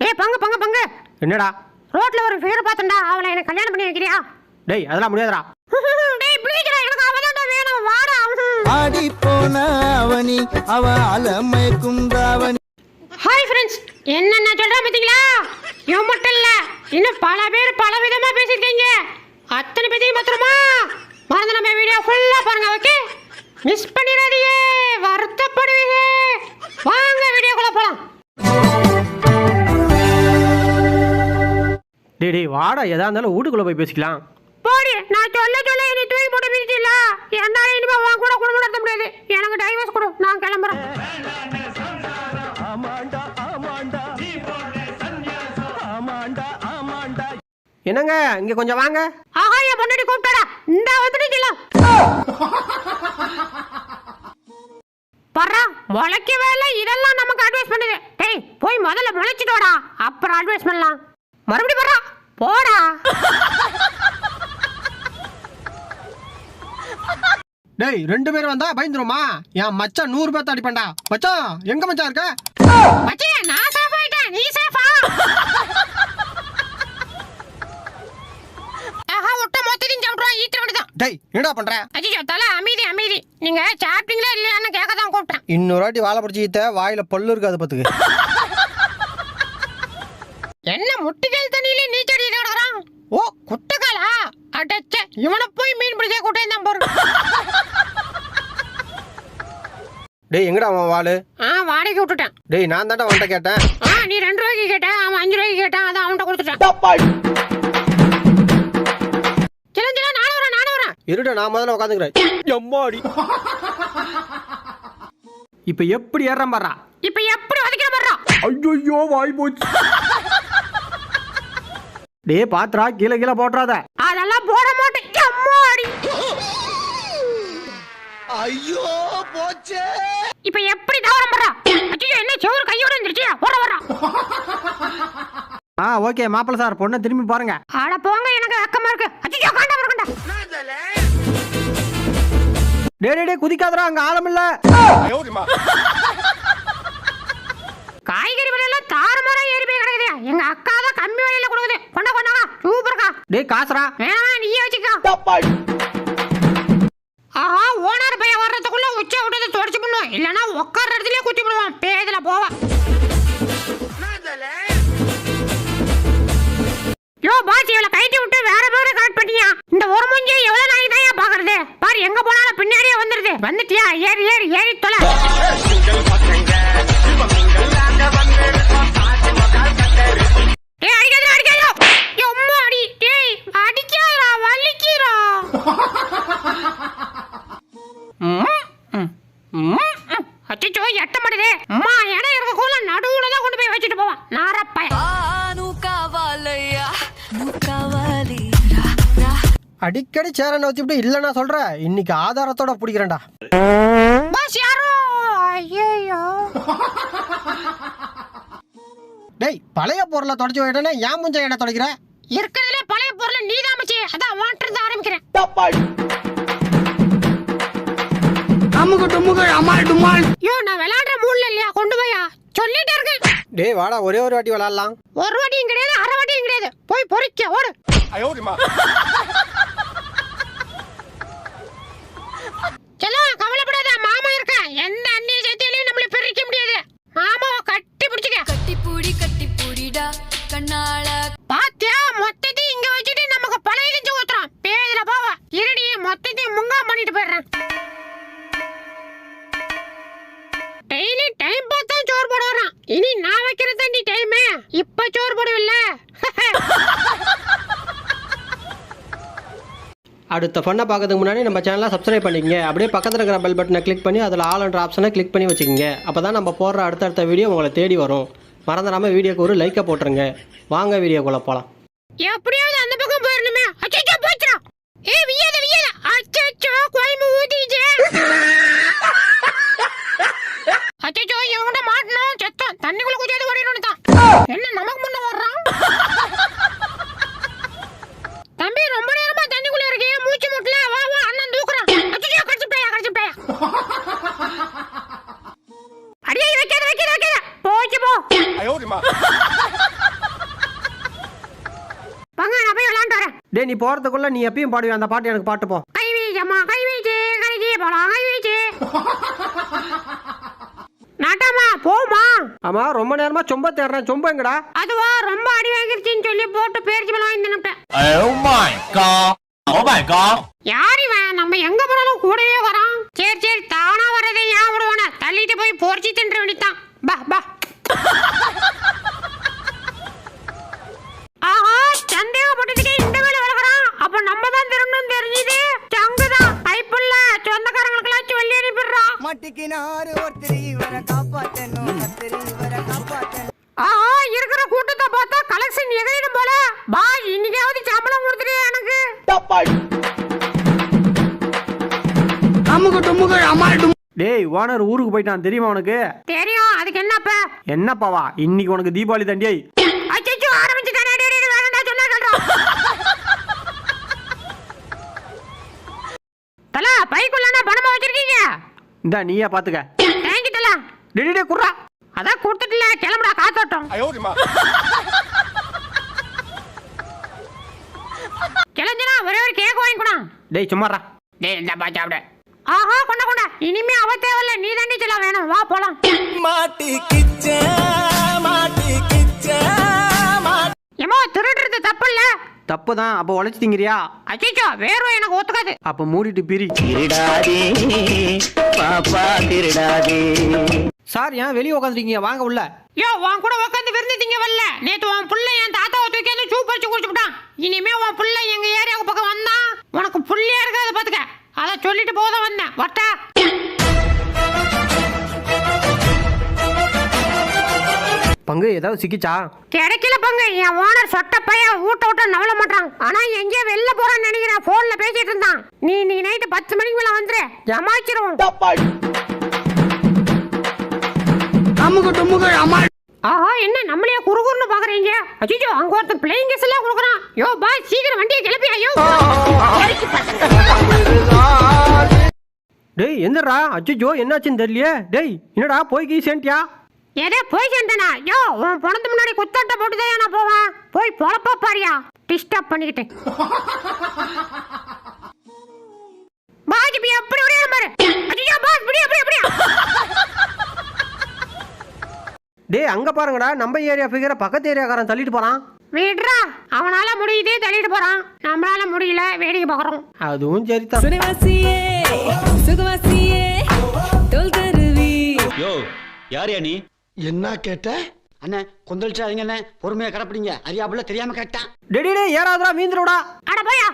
ஏய் பங்கு பங்கு பங்கு. என்னடா? ரோட்ல ஒரு ஃபிகர் பார்த்தேன்டா, அவளை எனக்கு கல்யாணம் பண்ணி வைக்கிறியா? டேய் அதெல்லாம் முடியாதுடா. டேய் ப்ளீஸ்டா, எனக்கு அவதான்டா வேணும், வாடா. ஆடி போன அவனி அவ அலமயக்கும் ராவணி. ஹாய் ஃப்ரெண்ட்ஸ், என்னென்ன சொல்றேன் பாத்தீங்களா? இவன் மட்டும் இல்ல, இன்னும் பல பேர் பல விதமா பேசியிருக்கீங்க. அத்தனை பேரையும் மாத்திரமா மறந்து நம்ம வீடியோ ஃபுல்லா பாருங்க, ஓகே? மிஸ் பண்ணிடாதீங்க, வருத்தப்படுவீங்க. வாங்க வீடியோக்குள்ள போலாம். டேய் டேய் வாடா, எதா இருந்தாலும் வீட்டுக்குள்ள போய் பேசிக்கலாம். போடி, நான் சொல்ல சொல்ல நீ தூக்கி போட்டு மிதிச்சில்ல. என்னால இனிமே உன் கூட குடும்பம் நடத்த முடியாது. எனக்கு டைவர்ஸ் கொடு, நான் கிளம்புறேன். என்னங்க இங்க கொஞ்சம் வாங்க. ஆஹா, என் பொண்டாட்டி கூப்பிட்டாடா, இந்த வந்துட்டீங்களா? பர்றா, முளைக்கவே இல்லை, இதெல்லாம் நமக்கு அட்வைஸ் பண்ணுது. டேய் போய் முதல்ல முளைச்சிட்டோடா, அப்புறம் அட்வைஸ் பண்ணலாம். மறுபடியும் பர்றா, போடா. டேய் 2 பேர் வந்தா பயந்துருமா? என் மச்சான் 100 பேர்த்த அடிப்பேன்டா. மச்சான் எங்க மச்சான் இருக்க? மச்சான் நான் சேஃப் ஆயிட்டேன், நீ சேஃபா? ஆஹா, ஒட்ட மொத்தத்தையும் சாப்பிடுறோம், ஈத்திர வேண்டியதான். டேய் என்னடா பண்ற? அஜிஜோ தல, அமைதி அமைதி. நீங்க சாப்பிட்டீங்களா இல்லையான்னு கேட்க தான் கூப்பிட்டேன். இன்னொரு வாட்டி வாழை பிடிச்சி ஈத்த, வாயில பல்லு இருக்காது பாத்துக்கு. என்ன முட்டிகள் தண்ணியில நீச்சடி கிடக்குறான்? ஓ குட்டகாலா? அடச்சே, இவனை போய் மீன் பிடிக்க கூட்டம் தான் போறோம். டேய் எங்கடா அவன் வாளு? வாடகைக்கு விட்டுட்டேன். டேய் நான் தான்டா அவன்கிட்ட கேட்டேன். நீ 2 ரூபாய்க்கு கேட்ட, அவன் 5 ரூபாய்க்கு கேட்டான், அதான் அவன்கிட்ட கொடுத்துட்டேன். நானும் வரேன். இருடா, நான் முதல்ல உட்காந்துக்கிறேன். எம்மாடி. இப்ப எப்படி ஏறான் பாறா? இப்ப எப்படி வதைக்கிற பாறா? ஐயோ வாய் போச்சு. டேய் பாத்ரா, கீழ கீழ போட்றாத. அதெல்லாம் போட மாட்டேன். எம்மாடி. ஐயோ போச்சே. இப்ப எப்படி தவறம் பாறா? அச்சோ, என்ன செவுரு கையோட வந்துருச்சு. வர. ஓகே மாப்பிள்ள சார், பொண்ணை திரும்பி பாருங்க. அட போங்க, எனக்கு வெக்கமா இருக்கு. அச்சோ காண்டா வரக்கண்டா. டேய் குதிக்காதடா, அங்க ஆழம் இல்ல. காய்கறி விலையெல்லாம் தாறுமாறா ஏறி போய் கிடக்குது. எங்க அக்கா தான் கம்மி விலையில கொடுக்குது. கொண்டா சூப்பர்க்கா. டேய் காசுடா. வேணாம், நீயே வச்சுக்கோ. ஆஹா, ஓனர் பைய வர்றதுக்குள்ள உச்ச விட்டதை தொடச்சு பண்ணுவோம், இல்லைன்னா உட்கார இடத்துலயே குத்தி விடுவான். பேதுல போவா. யோ பாஸ், இவளை கைட்டி விட்டு வேற பேரை கரெக்ட் பண்ணியா? இந்த ஒரு மூஞ்சி எவ்வளவு நாய் தான் பாக்குறது? பாரு, எங்க போனாலும் பின்னாடியே வந்துருது. வந்துட்டியா? ஏறி தொலை. அச்சோ எட்ட மாட்டேதே. அம்மா இடம் இருக்கக்குள்ள நடுவுல தான் கொண்டு போய் வச்சுட்டு போவான் நாரப்பைய. அடிக்கடி சேர நோத்திட்டு இல்லன்னா சொல்ற, இன்னைக்கு ஆதாரத்தோட பிடிக்கிறேன்டா. பாஸ் யாரோ? ஐயோ. டேய் பழைய பொருளை தொடச்சு போயிட்டேன்னா ஏன் முஞ்ச என்ன தொடக்கிற? இருக்கிறதுல பழைய பொருளை நீதான் மச்சி, அதான் வாட்டர் தான் ஆரம்பிக்கிறேன். யோ நான் விளையாடுற மூட்ல இல்லையா, கொண்டு போயா சொல்லிட்டே இருக்கேன். டேய் வாடா, ஒரே ஒரு வாட்டி விளையாடலாம். ஒரு வாட்டியும் கிடையாது, அரை வாட்டியும் கிடையாது. போய் பொறிக்க ஓடு. செல்லம் கவலைப்படாத, மாமா இருக்கா. எந்த அண்ணிய சேர்த்திலையும் நம்மள பிரிக்க முடியாது. மாமாவை கட்டி பிடிச்சுக்க. கட்டி பூடிடா கண்ணால. பாத்தியா, மொத்தத்தையும் இங்க வச்சுட்டு நமக்கு பழைய கஞ்சி ஊத்துறான். பேதுல போவா. இருடி, மொத்தத்தையும் முங்கா பண்ணிட்டு போயிடுறேன். டெய்லி டைம் பார்த்தா சோறு போட வரான். இனி நான் வைக்கிற தண்ணி டைம், இப்ப சோறு போடுவில்ல. அடுத்த ஃபன்னை பார்க்கறதுக்கு முன்னாடி நம்ம சேனலை சப்ஸ்கிரைப் பண்ணிக்கங்க. அப்படியே பக்கத்தில் இருக்கிற பெல் பட்டனை கிளிக் பண்ணி அதில் ஆல் என்ற ஆப்ஷனை கிளிக் பண்ணி வச்சுக்கோங்க. அப்போ தான் நம்ம போடுற அடுத்தடுத்த வீடியோ உங்களை தேடி வரும். மறந்துடாமல் வீடியோக்கு ஒரு லைக்கை போட்டுருங்க. வாங்க வீடியோக்குள்ளே போகலாம். எப்படியாவது அந்த பக்கம் போயிடணுமே. அச்சோ போச்சுடா. வியாத அச்சோ கோயம்பு ஊத்திச்சு. அச்சோ இவங்கிட்ட மாட்டணும், செத்தம். தண்ணிக்குள்ள குச்சாது ஓடிடணும் தான். என்ன நமக்கு முன்ன வர்றான்? தம்பி ரொம்ப நேரமா தண்ணிக்குள்ள இருக்கே, மூச்சு முட்டல. வா அண்ணன் தூக்குறான். அச்சோ கடிச்சுட்டாயா. அடியே வைக்காத போச்சு போ. டேய் நீ போகிறதுக்குள்ள நீ எப்பயும் பாடுவே அந்த பாட்டு எனக்கு பாட்டு போ. கை வீச்சம்மா கை வீச்சு கரைச்சி போலாம் கை வீச்சு. நாட்டாமா போமா. ஆமா ரொம்ப நேரமா சொம்ப தேடுறேன், சொம்ப எங்கடா? அதுவா ரொம்ப அடி வாங்கிருச்சுன்னு சொல்லி போட்டு பேரிச்சு பழம் வாங்கி தின்னுட்டேன். யார் இவன்? நம்ம எங்க போனாலும் கூடவே வரான். சரி சரி தானா வரதை ஏன் விடுவான? தள்ளிட்டு போய் போர்ச்சி தின்ற வேண்டித்தான். பா பா. ஆஹா சந்தேகப்பட்டதுக்கே இந்த வேலை வளர்க்குறான். அப்ப நம்ம தான் திரும்பணும் தெரிஞ்சுது. சங்குதான் கைப்புள்ள சொந்தக்காரங்களுக்கெல்லாம் சொல்லி அனுப்பிடுறான். மட்டிக்கினாரு ஒருத்தர் இவரை காப்பாத்தணும், ஒருத்தர் இவரை காப்பாத்தணும். ஆஹா இருக்கிற கூட்டத்தை பார்த்தா கலெக்ஷன் எகையிடும் போல. பா இன்னைக்காவது சம்பளம் கொடுத்துரு எனக்கு. டேய் ஓனர் ஊருக்கு போயிட்டான் தெரியுமா உனக்கு? தெரியும், அதுக்கு என்னப்ப? என்னப்பாவா இன்னைக்கு உனக்கு தீபாவளி தாண்டியை. அச்சச்சோ ஆரம்பிச்சுட்டானே. வேறடா சொன்னா கேளுடா. தல பைக்குள்ளனா பணமா வச்சிருக்கீங்க? இந்தா நீயா பாத்துக்க. தேங்கி தல. டேய் டேய் குர்ரா. அதான் கொடுத்துட்டல கிளம்புடா காத்தோட்டம். கிளஞ்சினா ஒரே ஒரு கேக் வாங்கிக்கணும். டேய் சும்மாடா. டேய் இந்த பா சாப்பிடு. ஆஹா கொண்டா கொண்டா. இனிமே அவ தேவையில்ல, நீ தாண்டி சொல்ல வேணும். வா போலாம். ஏமா திருடுறது தப்பு இல்ல? தப்பு தான். அப்ப உழைச்சி திங்கிறியா? அச்சச்சோ வேர்வை எனக்கு ஒத்துக்காது. அப்ப மூடிட்டு பிரி. திருடாதே பாப்பா திருடாதே. சார் ஏன் வெளியே உட்காந்துருக்கீங்க? வாங்க உள்ள. யோ உன் கூட உட்காந்து விருந்துட்டீங்க வரல. நேத்து உன் புள்ள என் தாத்தாவை தூக்கி வந்து சூப் வச்சு குடிச்சுட்டான். இனிமே உன் புள்ள எங்க ஏரியாவுக்கு பக்கம் வந்தா உனக்கு புள்ளியா இருக்காது பாத்துக்க. அத சொல்லிட்டு போத வந்தேன். வட்டா பங்கு ஏதாவது சிக்கிச்சா? கிடைக்கல பங்கு. என் ஓனர் சொட்ட பையன் ஊட்ட விட்ட நவள மாட்டான். ஆனா எங்கேயோ வெளில போறான்னு நினைக்கிறேன். போன்ல பேசிட்டு இருந்தான். நீ இன்னைக்கு நைட்டு 10 மணிக்கு மேல வந்துரு, ஜமாச்சிருவோம். ஆஹா என்ன நம்மளையே குறுகுறுன்னு பாக்குறீங்க? அச்சோ அங்க ஒருத்தன் பிளேயிங் கேஸ் எல்லாம் கொடுக்குறான். யோ பாய் சீக்கிரம் வண்டியை கிளப்பியா. யோ டேய் எந்தடா? அச்சோ என்னாச்சுன்னு தெரியலையே. டேய் என்னடா போய் கீ சேண்டியா? ஏதே போய் சேர்ந்தனா? யோ உன் பணத்து முன்னாடி குத்தாட்ட போட்டுதான் நான் போவேன். போய் பொழப்ப பாரியா. டிஸ்டர்ப் பண்ணிக்கிட்டேன். பாஜி பி அப்படி ஒரே பாரு. அச்சோ பாஸ் இப்படி அப்படி அப்படியே. டேய் அங்க பாருங்கடா, நம்ம ஏரியா ஃபிகரை பக்கத்து ஏரியாக்காரன் தள்ளிட்டு போறான். விடுறா, அவனால முடியுதே தள்ளிட்டு போறான். நம்மளால முடியல, வேடிக்கை பாக்குறோம். அதுவும் சரிதான். சுனவாசியே சுகவாசியே தோல் கருவி. யோ யார் நீ? என்ன கேட்ட? அண்ணே கொந்தளிச்சாதீங்க அண்ணே, பொறுமையா கடப்பிடிங்க. அறியாப்புல தெரியாம கேட்டான். டேய் டேய் ஏறாதடா மீந்துடா. அட போயா.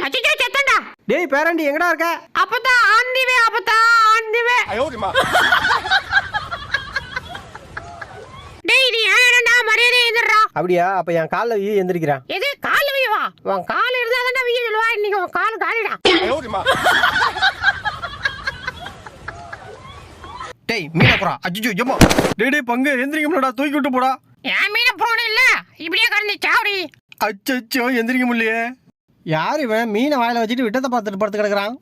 அச்சோ செத்தண்டா. டேய் பேரண்டி எங்கடா இருக்க? அப்பதா ஆந்திவே அப்பதா ஆந்திவே. டேய் இது ஏன்டா மரியாதை எந்திரா. அப்படியா? அப்ப என் கால்ல வீ எந்திரிக்கிறான். எது கால்ல வீவா? உன் கால் இருந்தா தானே வீ சொல்லுவா. இன்னைக்கு உன் கால் காலிடா. டேய் மீனப்புறா. அச்சோ ஜம்மா. டேய் டேய் பங்கு எந்திரிக்க முடியலடா, தூக்கி விட்டு போடா. ஏன் மீன போன இல்ல இப்படியே கடந்து சாவடி. அச்சோ எந்திரிக்க முடியலையே. யார் இவன் மீனை வாயில வச்சுட்டு விட்டத்தை பார்த்துட்டு படுத்து கிடக்குறான்.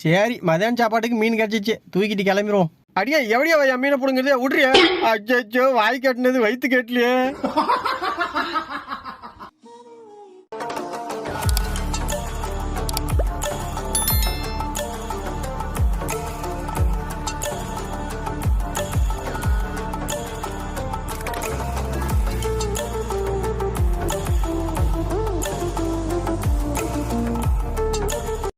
சரி மதியான சாப்பாட்டுக்கு மீன் கிடைச்சிச்சு, தூக்கிட்டு கிளம்பிடுவோம். அடியா எவடியா மீனை பிடுங்கிறதே விட்றியா? அச்சோ வாய் கட்டினது வயிற்று கேட்கலையே.